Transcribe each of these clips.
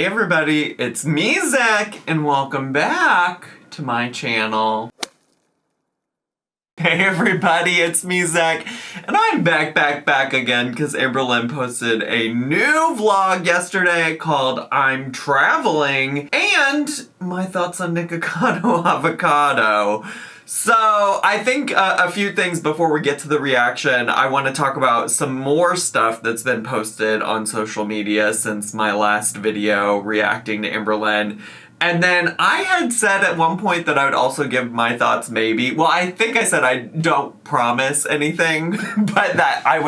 Hey everybody, it's me, Zach, and welcome back to my channel. Hey everybody, it's me, Zach, and I'm back again because Amberlynn posted a new vlog yesterday called I'm Traveling and my thoughts on nikocado avocado. So I think a few things before we get to the reaction. I want to talk about some more stuff that's been posted on social media since my last video reacting to Amberlynn. And then I had said at one point that I would also give my thoughts maybe. Well, I think I said I don't promise anything, but that I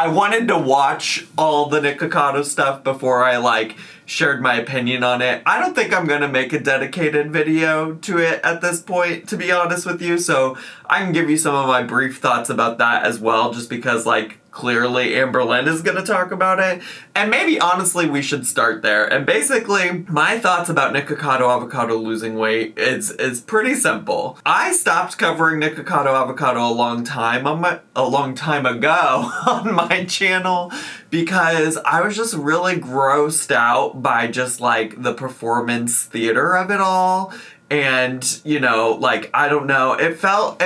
wanted to watch all the nikocado stuff before I shared my opinion on it. I don't think I'm gonna make a dedicated video to it at this point, to be honest with you, so I can give you some of my brief thoughts about that as well, just because clearly Amberlynn is gonna talk about it. And maybe honestly we should start there. And basically my thoughts about nikocado avocado losing weight is pretty simple. I stopped covering nikocado avocado a long time ago on my channel because I was just really grossed out by just the performance theater of it all. And, I don't know, it felt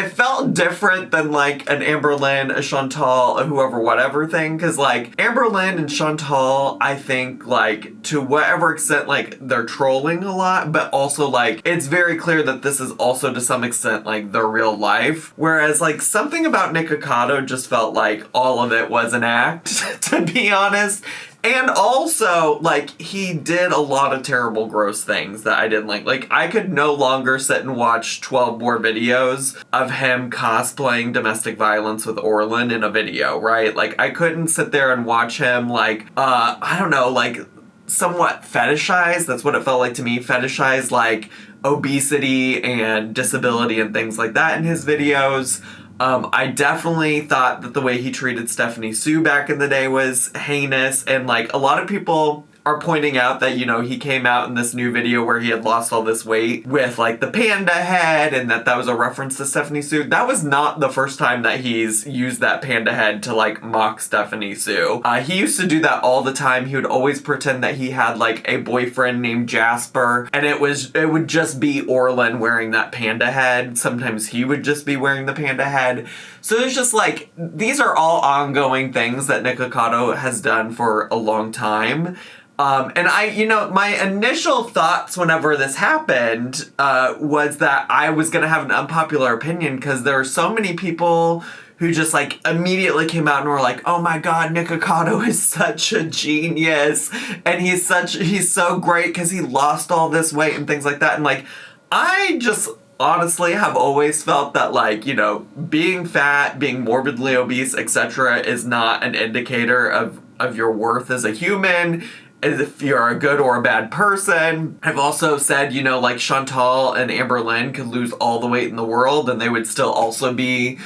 different than an Amberlynn, a Chantal, a whoever, whatever thing. Cause Amberlynn and Chantal, I think to whatever extent they're trolling a lot, but also it's very clear that this is also to some extent their real life. Whereas something about nikocado just felt like all of it was an act, to be honest. And also, he did a lot of terrible, gross things that I didn't like. I could no longer sit and watch 12 more videos of him cosplaying domestic violence with Orlin in a video, right? I couldn't sit there and watch him, I don't know, somewhat fetishize, that's what it felt like to me, fetishize, obesity and disability and things like that in his videos. I definitely thought that the way he treated Stephanie Sue back in the day was heinous, and a lot of people are pointing out that, he came out in this new video where he had lost all this weight with the panda head, and that was a reference to Stephanie Sue. That was not the first time that he's used that panda head to mock Stephanie Sue. He used to do that all the time. He would always pretend that he had a boyfriend named Jasper, and it would just be Orlin wearing that panda head. Sometimes he would just be wearing the panda head. So there's just these are all ongoing things that nikocado has done for a long time. And my initial thoughts whenever this happened, was that I was gonna have an unpopular opinion because there are so many people who just immediately came out and were like, oh my god, nikocado is such a genius, and he's so great because he lost all this weight and things like that. And I just honestly have always felt that being fat, being morbidly obese, etc. is not an indicator of your worth as a human, as if you're a good or a bad person. I've also said, Chantal and Amberlynn could lose all the weight in the world and they would still also be,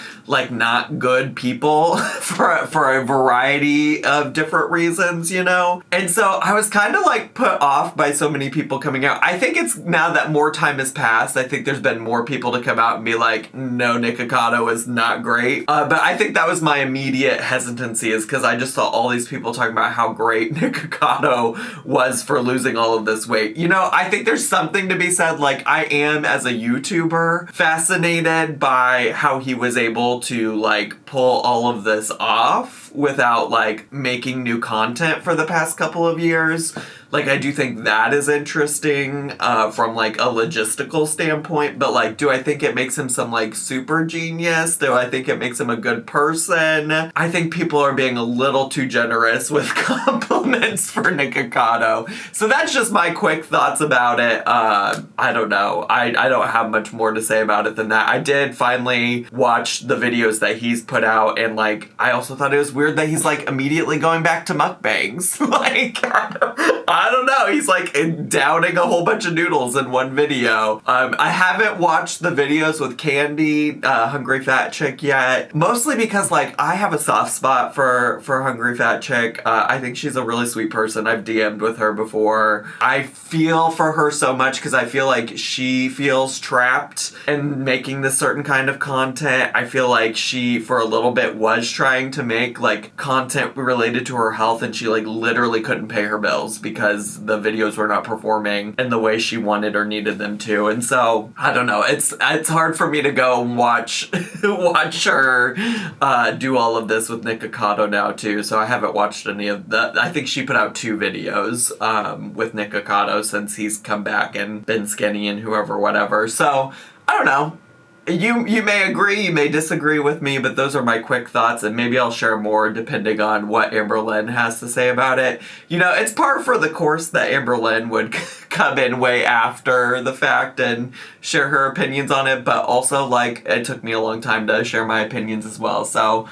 not good people for a variety of different reasons, And so I was kind of, put off by so many people coming out. I think it's now that more time has passed, I think there's been more people to come out and be like, no, nikocado is not great. But I think that was my immediate hesitancy, is because I just saw all these people talking about how great nikocado was for losing all of this weight. I think there's something to be said, I am, as a YouTuber, fascinated by how he was able to, pull all of this off without, making new content for the past couple of years. I do think that is interesting, from, a logistical standpoint, but, do I think it makes him some, super genius? Do I think it makes him a good person? I think people are being a little too generous with compliments for nikocado. So that's just my quick thoughts about it. I don't know. I don't have much more to say about it than that. I did finally watch the videos that he's put out, and, I also thought it was weird that he's, immediately going back to mukbangs. I don't know. He's downing a whole bunch of noodles in one video. I haven't watched the videos with Candy, Hungry Fat Chick, yet. Mostly because I have a soft spot for Hungry Fat Chick. I think she's a really sweet person. I've DM'd with her before. I feel for her so much because I feel like she feels trapped in making this certain kind of content. I feel like she, for a little bit, was trying to make content related to her health, and she literally couldn't pay her bills. sales because the videos were not performing in the way she wanted or needed them to. And so, I don't know, it's hard for me to go and watch her do all of this with Nikocado now too. So I haven't watched any of that. I think she put out 2 videos with Nikocado since he's come back and been skinny and whoever, whatever. So, I don't know. You may agree, you may disagree with me, but those are my quick thoughts, and maybe I'll share more depending on what Amberlynn has to say about it. You know, it's par for the course that Amberlynn would come in way after the fact and share her opinions on it, but also, like, it took me a long time to share my opinions as well, so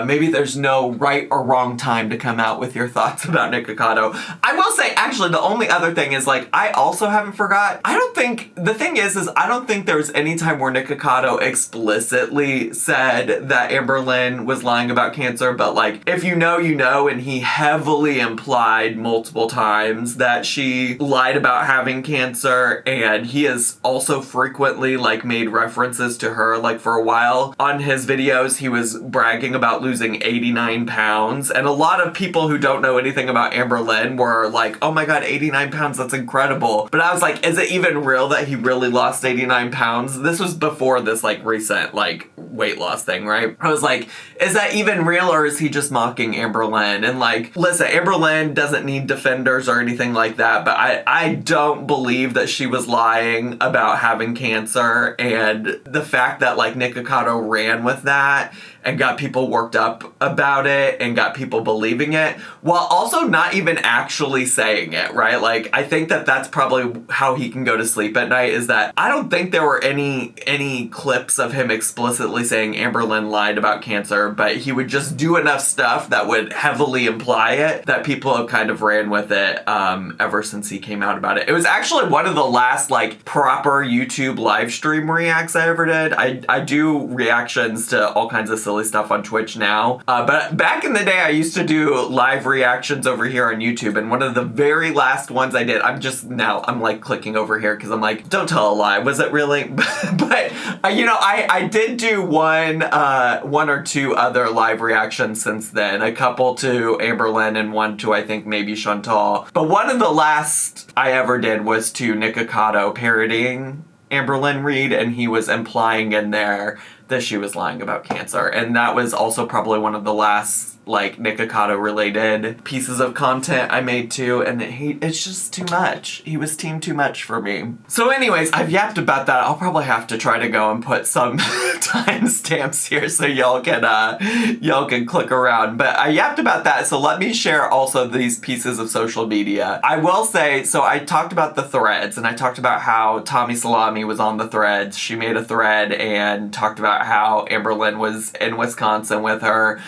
maybe there's no right or wrong time to come out with your thoughts about Nikocado. I will say, actually, the only other thing is, like, I also haven't forgot, the thing is I don't think there was any time where Nikocado explicitly said that Amberlynn was lying about cancer, but, like, if you know, you know, and he heavily implied multiple times that she lied about having cancer, and he has also frequently, like, made references to her. Like, for a while on his videos, he was bragging about losing 89 pounds, and a lot of people who don't know anything about Amberlynn were like, oh my god, 89 pounds, that's incredible. But I was like, is it even real that he really lost 89 pounds? This was before this, like, recent, like, weight loss thing, right? I was like, is that even real, or is he just mocking Amberlynn? And, like, listen, Amberlynn doesn't need defenders or anything like that, but I don't believe that she was lying about having cancer, and the fact that, like, Nikocado ran with that and got people worked up about it and got people believing it while also not even actually saying it, right? Like, I think that that's probably how he can go to sleep at night, is that I don't think there were any clips of him explicitly saying Amberlynn lied about cancer, but he would just do enough stuff that would heavily imply it that people have kind of ran with it ever since he came out about it. It was actually one of the last, like, proper YouTube live stream reacts I ever did. I do reactions to all kinds of silly stuff on Twitch now, but back in the day I used to do live reactions over here on YouTube, and one of the very last ones I did, I'm like clicking over here because I'm like, don't tell a lie, was it really? But you know, I did do one or two other live reactions since then, a couple to Amberlynn and one to, I think, maybe Chantal, but one of the last I ever did was to Nikocado parodying Amberlynn Reid, and he was implying in there that she was lying about cancer. And that was also probably one of the last, like, Nikocado related pieces of content I made too, and it's just too much. He was team too much for me. So anyways, I've yapped about that. I'll probably have to try to go and put some timestamps here so y'all can click around. But I yapped about that, so let me share also these pieces of social media. I will say, so I talked about the threads, and I talked about how Tommy Salami was on the threads. She made a thread and talked about how Amberlynn was in Wisconsin with her.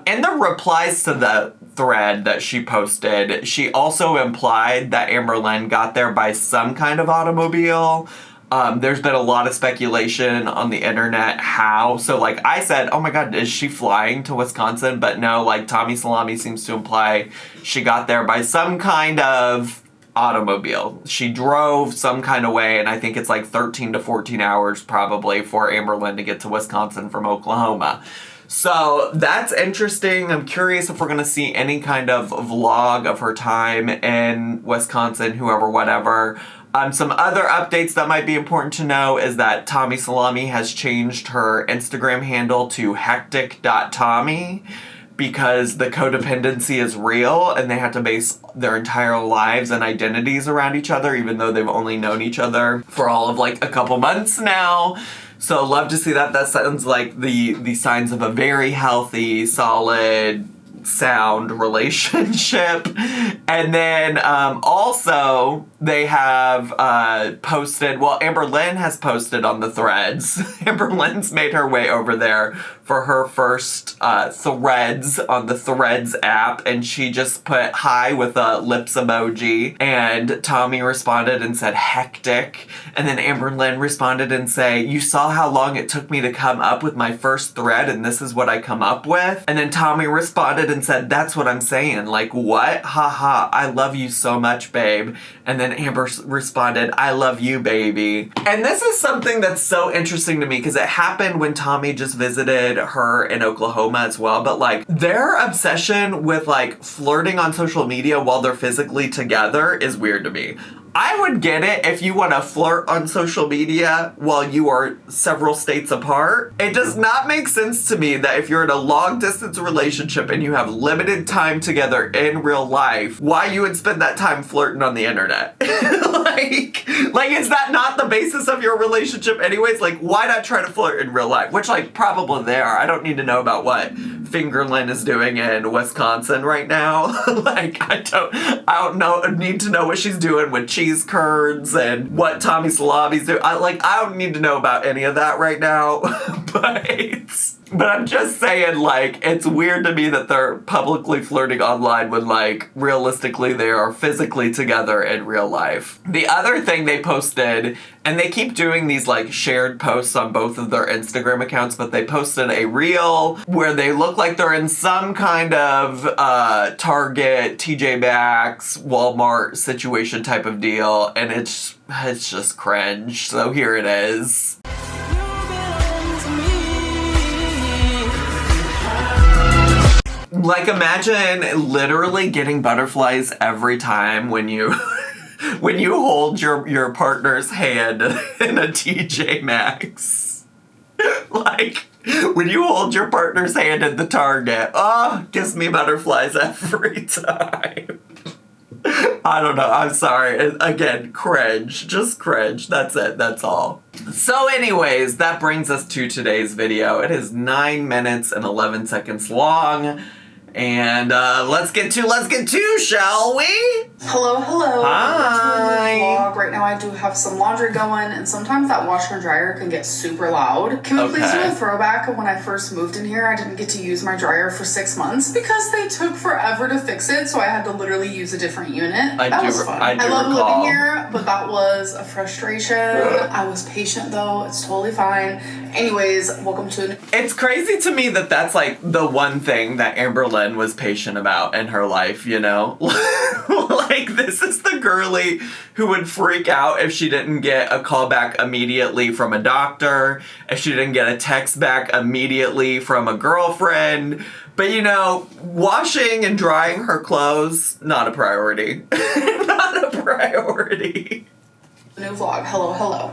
In the replies to the thread that she posted, she also implied that Amberlynn got there by some kind of automobile. There's been a lot of speculation on the internet how. So, like, I said, oh my god, is she flying to Wisconsin? But no, like, Tommy Salami seems to imply she got there by some kind of automobile. She drove some kind of way, and I think it's like 13 to 14 hours probably for Amberlynn to get to Wisconsin from Oklahoma. So that's interesting. I'm curious if we're going to see any kind of vlog of her time in Wisconsin, whoever, whatever. Some other updates that might be important to know is that Tommy Salami has changed her Instagram handle to hectic.tommy because the codependency is real and they have to base their entire lives and identities around each other, even though they've only known each other for all of, like, a couple months now. So love to see that. That sounds like the signs of a very healthy, solid, sound relationship. And then also they have posted, well, Amberlynn has posted on the threads. Amberlynn's made her way over there for her first threads on the Threads app, and she just put hi with a lips emoji, and Tommy responded and said hectic, and then Amberlynn responded and say, you saw how long it took me to come up with my first thread, and this is what I come up with. And then Tommy responded and said, that's what I'm saying, like, what? Haha, I love you so much, babe. And then Amber responded, I love you, baby. And this is something that's so interesting to me because it happened when Tommy just visited her in Oklahoma as well, but like their obsession with like flirting on social media while they're physically together is weird to me. I would get it if you want to flirt on social media while you are several states apart. It does not make sense to me that if you're in a long distance relationship and you have limited time together in real life, why you would spend that time flirting on the internet. like is that not the basis of your relationship anyways? Like, why not try to flirt in real life? Which, like, probably they are. I don't need to know about what Fingerlyn is doing in Wisconsin right now. Like, I don't need to know what she's doing with cheese curds and what Tommy Salabi's doing. I don't need to know about any of that right now. But I'm just saying, like, it's weird to me that they're publicly flirting online when, like, realistically they are physically together in real life. The other thing they posted, and they keep doing these, like, shared posts on both of their Instagram accounts, but they posted a reel where they look like they're in some kind of Target, TJ Maxx, Walmart situation type of deal, and it's just cringe. So here it is. Like, imagine literally getting butterflies every time when you when you hold your partner's hand in a TJ Maxx. Like, when you hold your partner's hand at the Target, gives me butterflies every time. I don't know. I'm sorry. Again, cringe. Just cringe. That's it. That's all. So anyways, that brings us to today's video. It is 9 minutes and 11 seconds long. And let's get to, shall we? Hello. Hi. Vlog. Right now I do have some laundry going, and sometimes that washer and dryer can get super loud. Can we please do a throwback of when I first moved in here? I didn't get to use my dryer for 6 months because they took forever to fix it, so I had to literally use a different unit. That was fun. I love living here, but that was a frustration. I was patient though. It's totally fine. Anyways, welcome to... It's crazy to me that that's like the one thing that Amberlynn was patient about in her life, you know? Like, this is the girly who would freak out if she didn't get a call back immediately from a doctor, if she didn't get a text back immediately from a girlfriend. But, you know, washing and drying her clothes, not a priority. Not a priority. New vlog. Hello.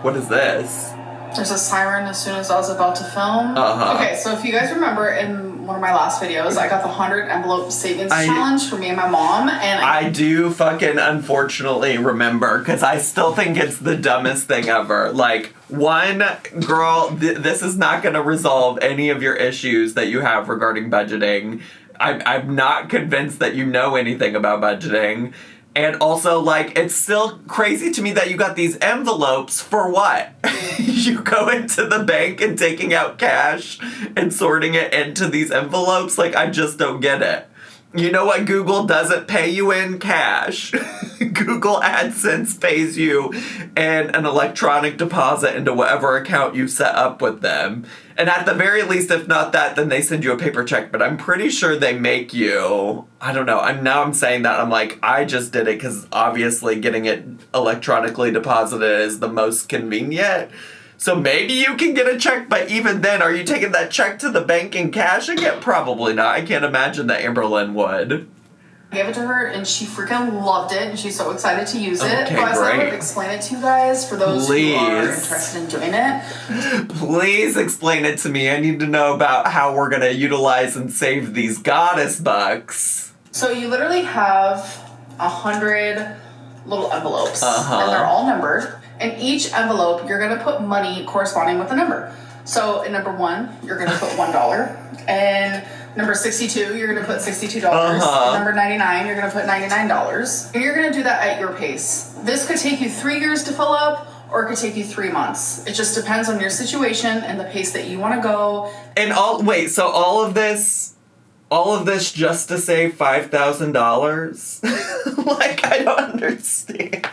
What is this? There's a siren as soon as I was about to film. Okay, so if you guys remember in one of my last videos, I got the 100 envelope savings challenge for me and my mom, and I do fucking unfortunately remember, because I still think it's the dumbest thing ever. Like, one, girl, this is not going to resolve any of your issues that you have regarding budgeting. I'm not convinced that you know anything about budgeting. And also, like, it's still crazy to me that you got these envelopes for what? You go into the bank and taking out cash and sorting it into these envelopes? Like, I just don't get it. You know what Google doesn't pay you in? Cash. Google AdSense pays you in an electronic deposit into whatever account you set up with them. And at the very least, if not that, then they send you a paper check. But I'm pretty sure they make you... I don't know. I'm saying that. I'm like, I just did it because obviously getting it electronically deposited is the most convenient. So maybe you can get a check, but even then, are you taking that check to the bank in cash again? Probably not. I can't imagine that Amberlynn would. I gave it to her, and she freaking loved it, and she's so excited to use it. Okay, but I great. I would explain it to you guys for those who are interested in doing it. Please explain it to me. I need to know about how we're going to utilize and save these goddess bucks. So you literally have 100 little envelopes, and they're all numbered. In each envelope, you're going to put money corresponding with the number. So in number 1, you're going to put $1. And number 62, you're going to put $62. And number 99, you're going to put $99. And you're going to do that at your pace. This could take you 3 years to fill up, or it could take you 3 months. It just depends on your situation and the pace that you want to go. And so all of this just to save $5,000? Like, I don't understand.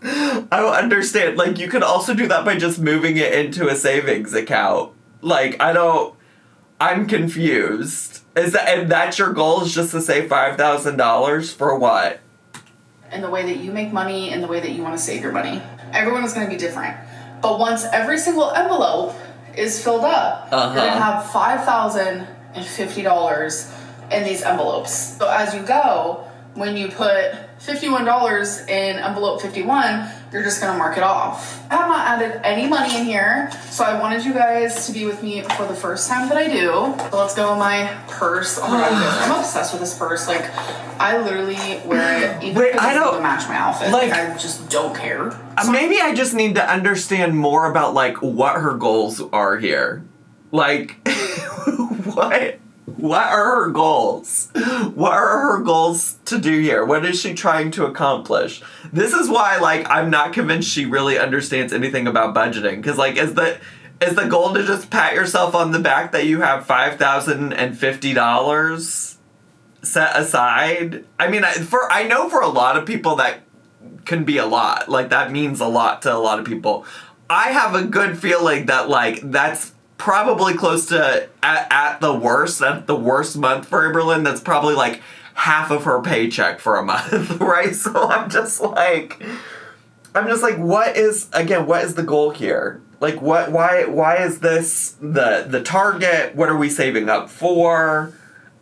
I don't understand. Like, you could also do that by just moving it into a savings account. Like, I'm confused. And that's your goal, is just to save $5,000 for what? And the way that you make money and the way that you want to save your money. Everyone is going to be different. But once every single envelope is filled up, you're going to have $5,050 in these envelopes. So as you go, when you put $51 in envelope 51, you're just gonna mark it off. I have not added any money in here, so I wanted you guys to be with me for the first time that I do. So let's go in my purse. Oh my god, I'm obsessed with this purse. Like, I literally wear it even if it doesn't match my outfit. Like, I just don't care. So maybe I just need to understand more about, like, what her goals are here. Like, What are her goals? What are her goals to do here? What is she trying to accomplish? This is why, like, I'm not convinced she really understands anything about budgeting. Because, like, is the goal to just pat yourself on the back that you have $5,050 set aside? I mean, I know for a lot of people that can be a lot. Like, that means a lot to a lot of people. I have a good feeling that, like, that's probably close to, at the worst month for Amberlynn, that's probably like half of her paycheck for a month, right? So I'm just like, what is the goal here? Like, why is this the target? What are we saving up for?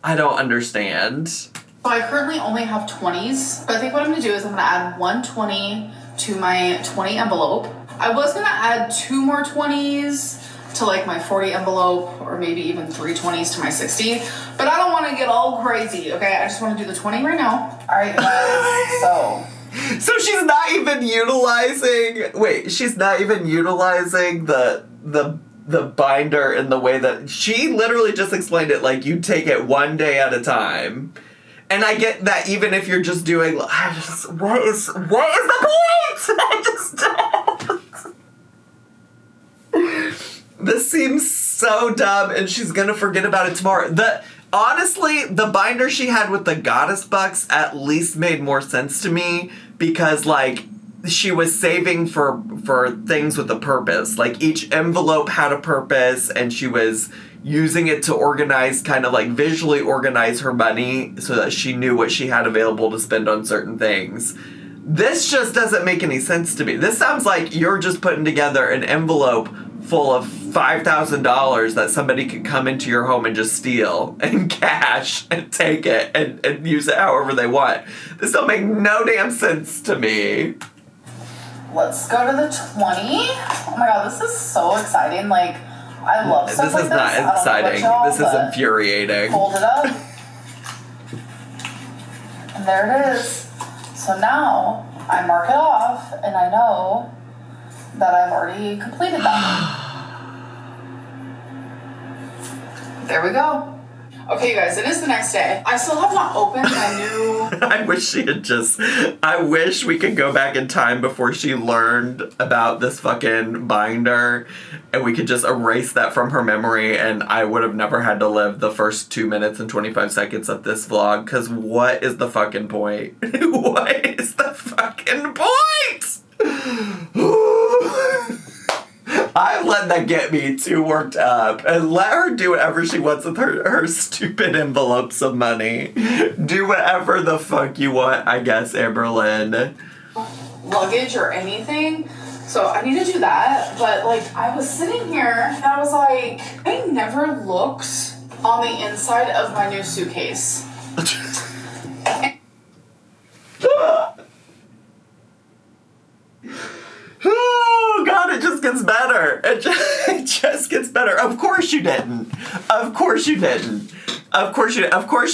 I don't understand. So I currently only have 20s, but I think what I'm gonna do is I'm gonna add 120 to my 20 envelope. I was gonna add 2 more 20s to like my 40 envelope, or maybe even 3 20s to my 60, but I don't want to get all crazy, okay? I just want to do the 20 right now. All right, guys, So she's not even utilizing the binder in the way that she literally just explained it, like, you take it one day at a time. And I get that even if you're just doing, what is the point? I just don't. This seems so dumb, and she's gonna forget about it tomorrow. Honestly, the binder she had with the goddess bucks at least made more sense to me, because, like, she was saving for things with a purpose. Like, each envelope had a purpose, and she was using it to organize, kind of like visually organize her money so that she knew what she had available to spend on certain things. This just doesn't make any sense to me. This sounds like you're just putting together an envelope full of $5,000 that somebody could come into your home and just steal and cash and take it and use it however they want. This don't make no damn sense to me. let's go to the 20. Oh my god, this is so exciting. Like, I love stuff like this. This is not exciting. This is infuriating. Hold it up. And there it is. So now I mark it off, and I know that I've already completed that. There we go. Okay, you guys, it is the next day. I still have not opened my new... I wish we could go back in time before she learned about this fucking binder, and we could just erase that from her memory, and I would have never had to live the first 2 minutes and 25 seconds of this vlog, because what is the fucking point? What is the fucking point? I've let that get me too worked up, and let her do whatever she wants with her stupid envelopes of money. Do whatever the fuck you want, I guess, Amberlynn. Luggage or anything. So I need to do that, but like I was sitting here and I was like, I never looked on the inside of my new suitcase. Oh, God, it just gets better. It just gets better. Of course you didn't. Of course you didn't. Of course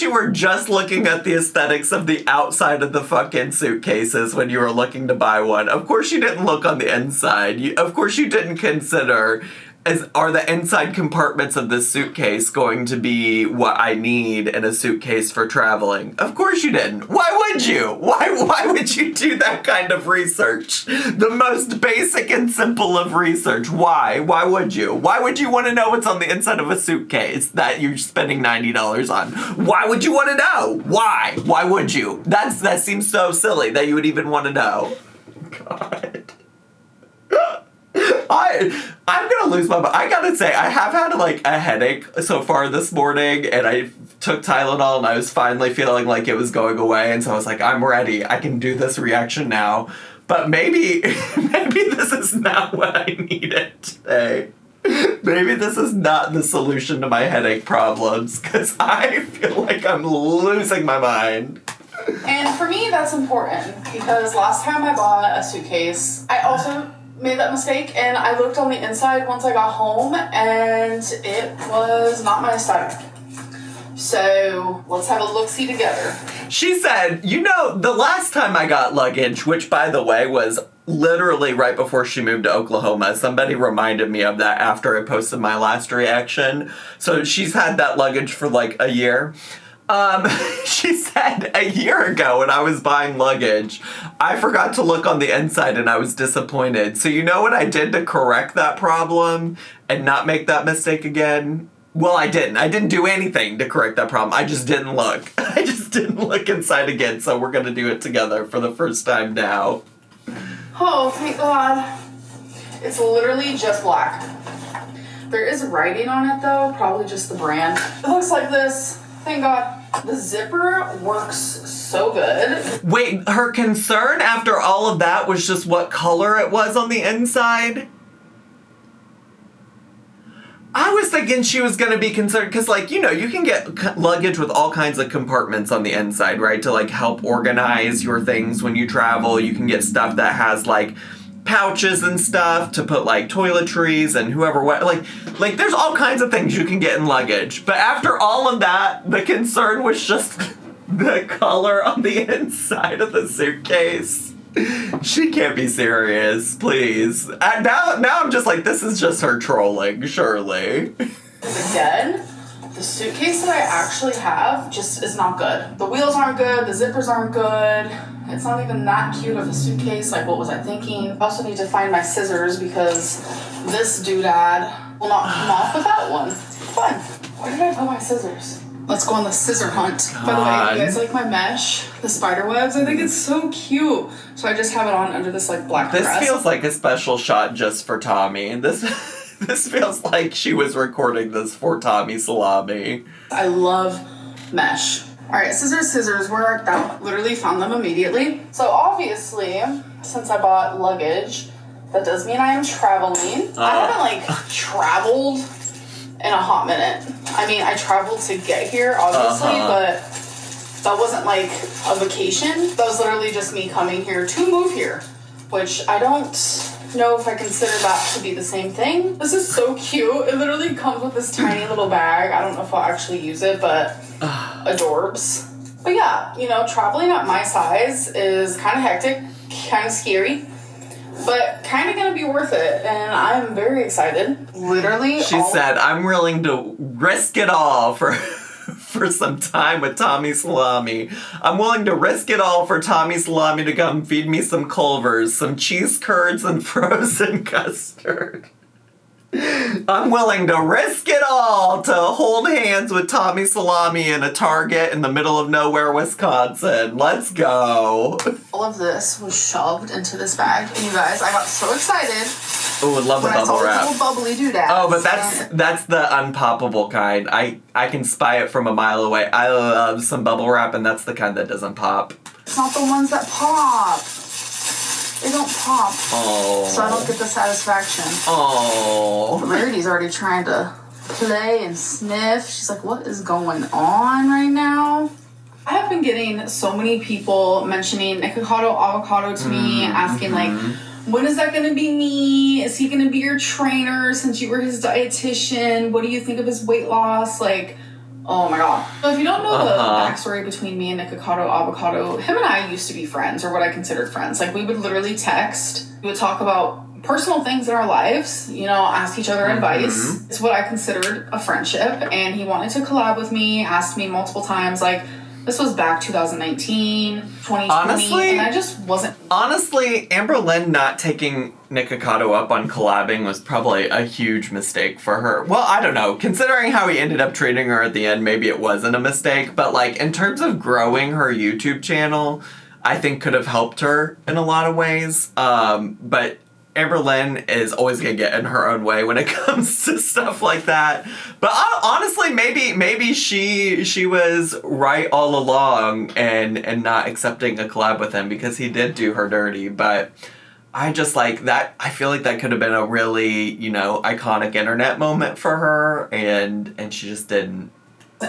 you were just looking at the aesthetics of the outside of the fucking suitcases when you were looking to buy one. Of course you didn't look on the inside. Of course you didn't consider, are the inside compartments of this suitcase going to be what I need in a suitcase for traveling? Of course you didn't. Why would you? Why would you do that kind of research? The most basic and simple of research. Why? Why would you? Why would you want to know what's on the inside of a suitcase that you're spending $90 on? Why would you want to know? Why? Why would you? That seems so silly that you would even want to know. God. I'm gonna lose my mind. I gotta say, I have had like a headache so far this morning, and I took Tylenol and I was finally feeling like it was going away, and so I was like, I'm ready. I can do this reaction now. But maybe this is not what I needed today. Maybe this is not the solution to my headache problems, because I feel like I'm losing my mind. And for me, that's important, because last time I bought a suitcase, I also made that mistake, and I looked on the inside once I got home, and it was not my stomach. So let's have a look-see together. She said, the last time I got luggage, which, by the way, was literally right before she moved to Oklahoma, somebody reminded me of that after I posted my last reaction. So she's had that luggage for like a year. She said a year ago when I was buying luggage, I forgot to look on the inside and I was disappointed. So you know what I did to correct that problem and not make that mistake again? Well, I didn't. I didn't do anything to correct that problem. I just didn't look. I just didn't look inside again, so we're gonna do it together for the first time now. Oh, thank God. It's literally just black. There is writing on it, though, probably just the brand. It looks like this. Thank God. The zipper works so good. Wait, her concern after all of that was just what color it was on the inside? I was thinking she was going to be concerned, because, you can get luggage with all kinds of compartments on the inside, right? To, help organize your things when you travel. You can get stuff that has, pouches and stuff to put, toiletries and whoever what. There's all kinds of things you can get in luggage. But after all of that, the concern was just the color on the inside of the suitcase. She can't be serious, please. Now I'm just like, this is just her trolling, surely. Again, the suitcase that I actually have just is not good. The wheels aren't good, the zippers aren't good. It's not even that cute of a suitcase, what was I thinking? I also need to find my scissors because this doodad will not come off without one. Fun. Where did I put my scissors? Let's go on the scissor hunt. God. By the way, you guys like my mesh? The spider webs? I think it's so cute. So I just have it on under this black dress. This feels like a special shot just for Tommy. This feels like she was recording this for Tommy Salami. I love mesh. Alright, scissors, where art thou? Literally found them immediately. So obviously, since I bought luggage, that does mean I am traveling. I haven't traveled in a hot minute. I mean, I traveled to get here, obviously, but that wasn't a vacation. That was literally just me coming here to move here, which I don't know if I consider that to be the same thing. This is so cute. It literally comes with this tiny little bag. I don't know if I'll actually use it, but adorbs. But yeah, traveling at my size is kind of hectic, kind of scary, but kind of gonna be worth it, and I'm very excited. Literally, she said, "I'm willing to risk it all for some time with Tommy Salami. I'm willing to risk it all for Tommy Salami to come feed me some Culvers, some cheese curds, and frozen custard. I'm willing to risk it all to hold hands with Tommy Salami in a Target in the middle of nowhere, Wisconsin. Let's go." All of this was shoved into this bag, and you guys, I got so excited. Oh, I love the bubble wrap. Little bubbly doodad. Oh, but that's the unpoppable kind. I can spy it from a mile away. I love some bubble wrap, and that's the kind that doesn't pop. It's not the ones that pop. They don't pop. Oh. So I don't get the satisfaction. Oh. Rarity's already trying to play and sniff. She's like, what is going on right now? I have been getting so many people mentioning nikocado avocado to me, asking when is that going to be me? Is he going to be your trainer since you were his dietitian? What do you think of his weight loss? Oh my God. So if you don't know the backstory between me and nikocado avocado, him and I used to be friends, or what I considered friends. We would literally text. We would talk about personal things in our lives, ask each other advice. It's what I considered a friendship. And he wanted to collab with me, asked me multiple times, this was back 2019, 2020, and I just wasn't... Honestly, Amberlynn not taking nikocado up on collabing was probably a huge mistake for her. Well, I don't know. Considering how he ended up treating her at the end, maybe it wasn't a mistake. But, in terms of growing her YouTube channel, I think could have helped her in a lot of ways. But Amberlynn is always gonna get in her own way when it comes to stuff like that. But honestly, maybe she was right all along and not accepting a collab with him, because he did do her dirty. But I just like that. I feel like that could have been a really, you know, iconic internet moment for her, and she just didn't.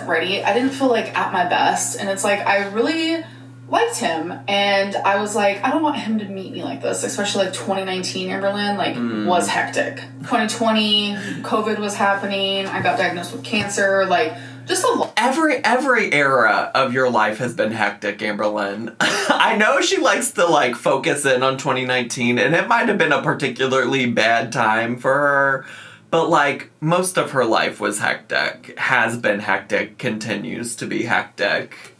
Ready. I didn't feel like at my best, and it's like I really liked him, and I was like, I don't want him to meet me like this, especially like 2019 Amberlynn was hectic. 2020 COVID was happening. I got diagnosed with cancer. Like, just a lot. Every era of your life has been hectic, Amberlynn. I know she likes to like focus in on 2019, and it might have been a particularly bad time for her, but like most of her life was hectic, has been hectic, continues to be hectic.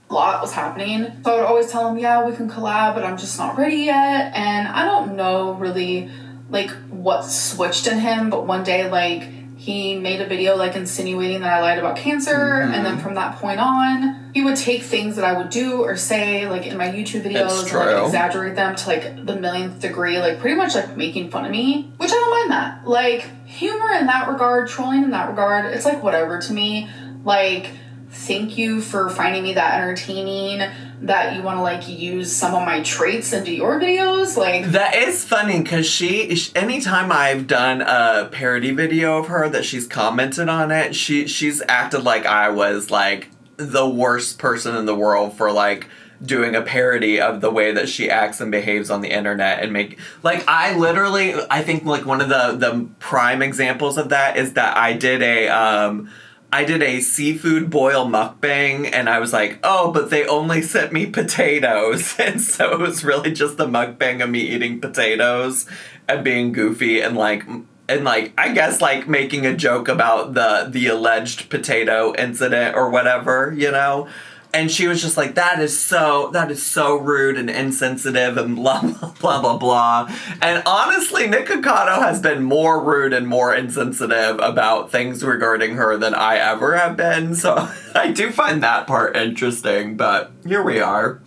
A lot was happening. So I would always tell him, yeah, we can collab, but I'm just not ready yet. And I don't know really like what switched in him, but one day like he made a video like insinuating that I lied about cancer, and then from that point on, he would take things that I would do or say like in my YouTube videos and like exaggerate them to like the millionth degree, like pretty much like making fun of me, which I don't mind that. Like humor in that regard, trolling in that regard, it's like whatever to me. Like, thank you for finding me that entertaining, that you want to like use some of my traits into your videos. Like, that is funny because she anytime I've done a parody video of her that she's commented on it, she's acted like I was like the worst person in the world for like doing a parody of the way that she acts and behaves on the internet, and make like I think like one of the prime examples of that is that I did a seafood boil mukbang, and I was like, oh, but they only sent me potatoes. And so it was really just the mukbang of me eating potatoes and being goofy and I guess like making a joke about the alleged potato incident or whatever, you know? And she was just like, that is so rude and insensitive and blah, blah, blah, blah, blah. And honestly, nikocado has been more rude and more insensitive about things regarding her than I ever have been. So I do find that part interesting, but here we are.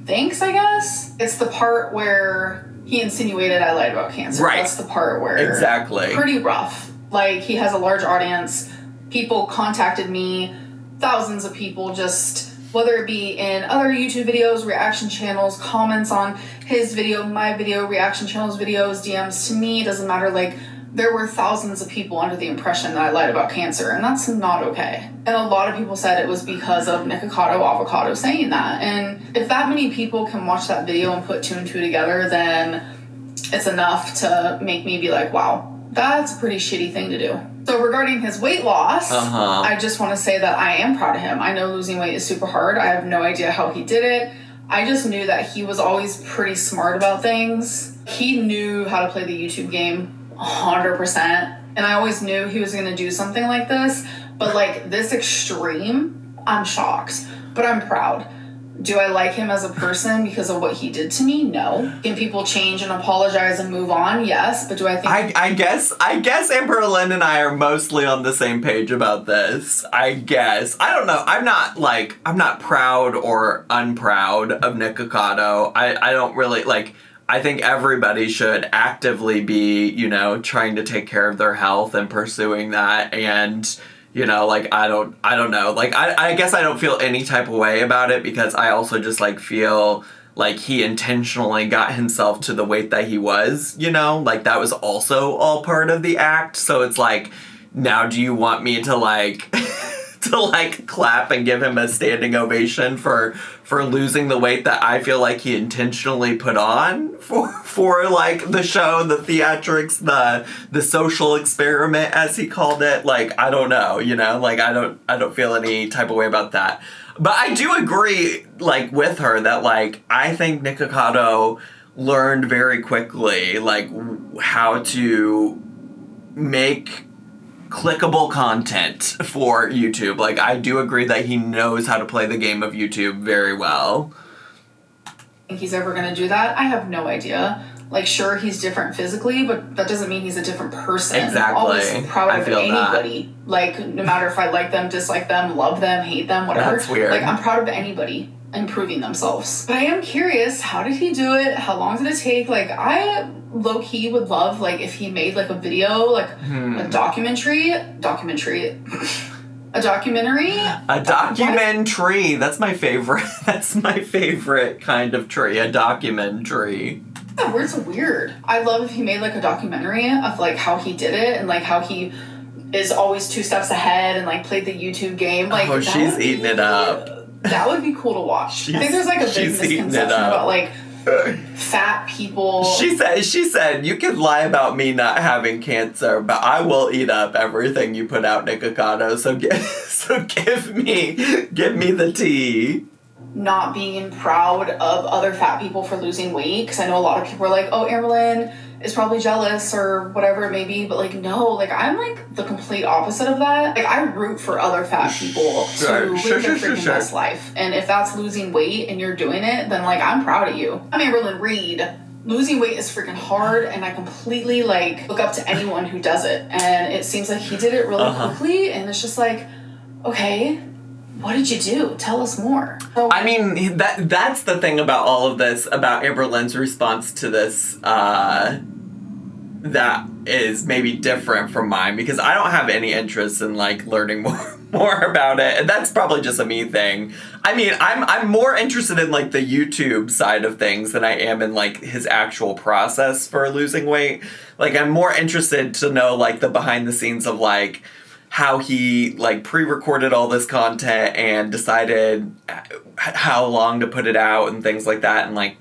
Thanks, I guess. It's the part where he insinuated I lied about cancer. Right. That's the part where... Exactly. Pretty rough. Like, he has a large audience. People contacted me. Thousands of people, just whether it be in other YouTube videos, reaction channels, comments on his video, my video, reaction channels, videos, DMs to me, doesn't matter. Like, there were thousands of people under the impression that I lied about cancer, and that's not okay. And a lot of people said it was because of nikocado avocado saying that. And if that many people can watch that video and put two and two together, then it's enough to make me be like, wow, that's a pretty shitty thing to do. So regarding his weight loss, I just want to say that I am proud of him. I know losing weight is super hard. I have no idea how he did it. I just knew that he was always pretty smart about things. He knew how to play the YouTube game 100%. And I always knew he was going to do something like this. But like this extreme, I'm shocked. But I'm proud. Do I like him as a person because of what he did to me? No. Can people change and apologize and move on? Yes. But do I think... I guess Amberlynn and I are mostly on the same page about this. I guess. I don't know. I'm not proud or unproud of nikocado. I don't really, like... I think everybody should actively be, you know, trying to take care of their health and pursuing that, and... You know, like, I don't know. Like, I guess I don't feel any type of way about it because I also just, like, feel like he intentionally got himself to the weight that he was, you know? Like, that was also all part of the act. So it's like, now do you want me to, like, clap and give him a standing ovation for losing the weight that I feel like he intentionally put on for like the show, the theatrics, the social experiment as he called it. Like, I don't know, you know, like I don't feel any type of way about that. But I do agree like with her that like I think nikocado learned very quickly like how to make clickable content for YouTube. Like, I do agree that he knows how to play the game of YouTube very well. Think he's ever going to do that? I have no idea. Like, sure, he's different physically, but that doesn't mean he's a different person. Exactly. I'm always proud of anybody. That. Like, no matter if I like them, dislike them, love them, hate them, whatever. That's weird. Like, I'm proud of anybody improving themselves. But I am curious, how did he do it? How long did it take? Like, I low-key would love, like, if he made, like, a video, like, a documentary. A documentary. That's my favorite. That's my favorite kind of tree. A documentary. Yeah, words are weird. I love if he made like a documentary of like how he did it and like how he is always 2 steps ahead and like played the YouTube game. Like, oh, she's eating it up. That would be cool to watch. I think there's like a big misconception about like fat people. She said, you can lie about me not having cancer, but I will eat up everything you put out, nikocado. So give me the tea. Not being proud of other fat people for losing weight, because I know a lot of people are like, oh, Amberlynn is probably jealous or whatever it may be, but like, no, like I'm like the complete opposite of that. Like I root for other fat people to live their freaking best life, and if that's losing weight and you're doing it, then like I'm proud of you. I'm Amberlynn Reed. Losing weight is freaking hard, and I completely like look up to anyone who does it, and it seems like he did it really quickly, and it's just like, okay, what did you do? Tell us more. So, I mean, that's the thing about all of this, about Amberlynn's response to this, that is maybe different from mine, because I don't have any interest in, like, learning more about it, and that's probably just a me thing. I mean, I'm more interested in, like, the YouTube side of things than I am in, like, his actual process for losing weight. Like, I'm more interested to know, like, the behind the scenes of, like, how he, like, pre-recorded all this content and decided how long to put it out and things like that. And, like,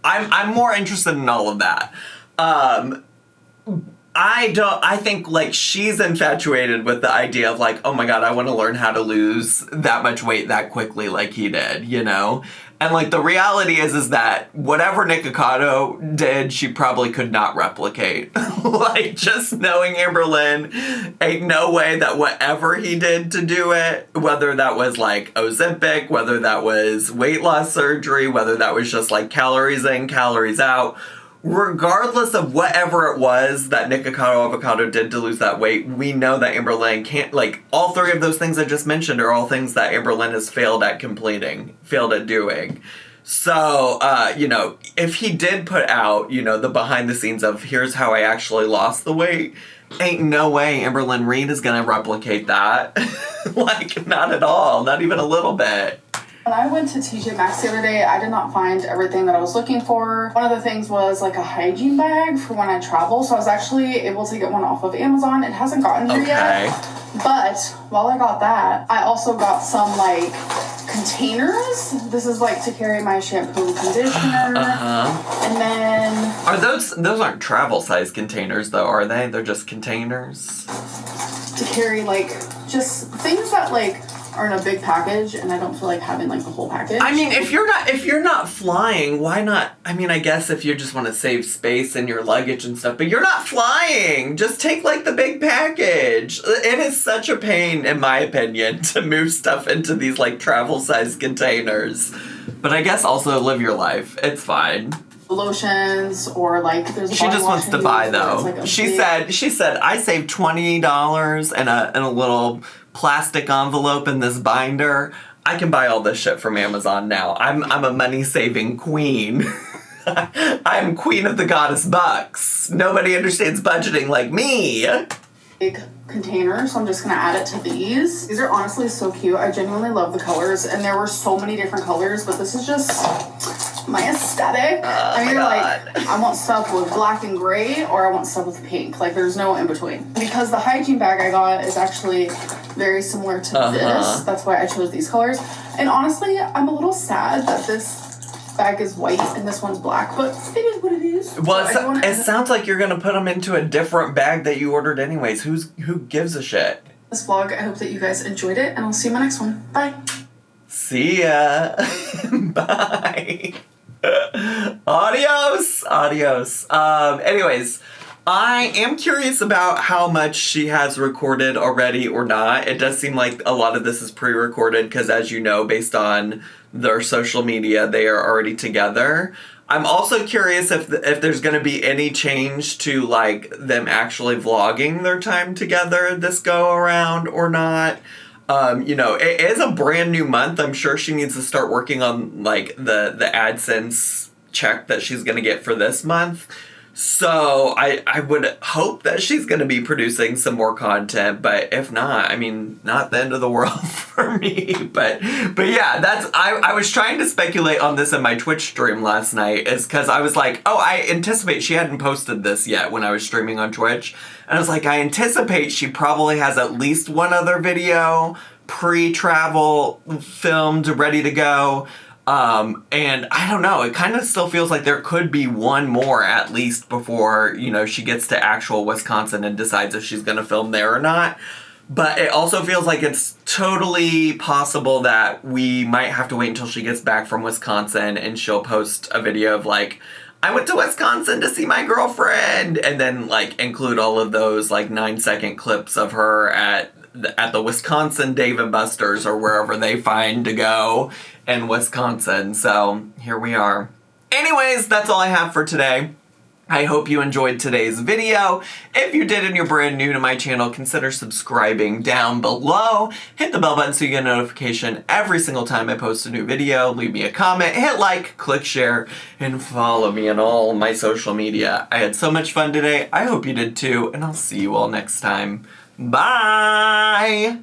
I'm more interested in all of that. I think, like, she's infatuated with the idea of, like, oh my god, I want to learn how to lose that much weight that quickly like he did, you know? And, like, the reality is that whatever nikocado did, she probably could not replicate. Like, just knowing Amberlynn, ain't no way that whatever he did to do it, whether that was, like, Ozempic, whether that was weight loss surgery, whether that was just, like, calories in, calories out, regardless of whatever it was that nikocado avocado did to lose that weight, we know that Amberlynn can't, like, all 3 of those things I just mentioned are all things that Amberlynn has failed at doing. So, you know, if he did put out, you know, the behind the scenes of here's how I actually lost the weight, ain't no way Amberlynn Reed is gonna replicate that. Like, not at all, not even a little bit. When I went to TJ Maxx the other day, I did not find everything that I was looking for. One of the things was like a hygiene bag for when I travel, so I was actually able to get one off of Amazon. It hasn't gotten here yet, but while I got that, I also got some like containers. This is like to carry my shampoo and conditioner, and then are those aren't travel size containers though, are they? They're just containers to carry like just things that like are in a big package, and I don't feel like having like the whole package. I mean, if you're not flying, why not? I mean, I guess if you just want to save space in your luggage and stuff, but you're not flying. Just take like the big package. It is such a pain, in my opinion, to move stuff into these like travel size containers. But I guess also live your life. It's fine. Lotions or like there's. She just wants to buy though. Like she said I saved $20 in a little plastic envelope in this binder. I can buy all this shit from Amazon now. I'm a money saving queen. I'm queen of the goddess bucks. Nobody understands budgeting like me. Big container, so I'm just gonna add it to these. These are honestly so cute. I genuinely love the colors, and there were so many different colors, but this is just my aesthetic. I mean, like, I want stuff with black and gray, or I want stuff with pink. Like, there's no in between. Because the hygiene bag I got is actually very similar to this. That's why I chose these colors. And honestly, I'm a little sad that this bag is white and this one's black, but it is what it is. Well, it sounds like you're gonna put them into a different bag that you ordered anyways. Who gives a shit? This vlog, I hope that you guys enjoyed it, and I'll see you in my next one. Bye. See ya. Bye. Adios. Anyways, I am curious about how much she has recorded already or not. It does seem like a lot of this is pre-recorded because, as you know, based on their social media, they are already together. I'm also curious if there's going to be any change to, like, them actually vlogging their time together this go around or not. You know, it is a brand new month. I'm sure she needs to start working on, like, the AdSense check that she's going to get for this month. So I would hope that she's going to be producing some more content, but if not, I mean, not the end of the world for me. But yeah, I was trying to speculate on this in my Twitch stream last night, is because I was like, oh, I anticipate she hadn't posted this yet when I was streaming on Twitch. And I was like, I anticipate she probably has at least one other video pre-travel filmed, ready to go. And I don't know, it kind of still feels like there could be one more at least before, she gets to actual Wisconsin and decides if she's going to film there or not. But it also feels like it's totally possible that we might have to wait until she gets back from Wisconsin and she'll post a video of like, I went to Wisconsin to see my girlfriend, and then like include all of those like 9-second clips of her at the Wisconsin Dave & Buster's or wherever they find to go in Wisconsin. So here we are. Anyways, that's all I have for today. I hope you enjoyed today's video. If you did and you're brand new to my channel, consider subscribing down below. Hit the bell button so you get a notification every single time I post a new video. Leave me a comment, hit like, click share, and follow me on all my social media. I had so much fun today. I hope you did too, and I'll see you all next time. Bye!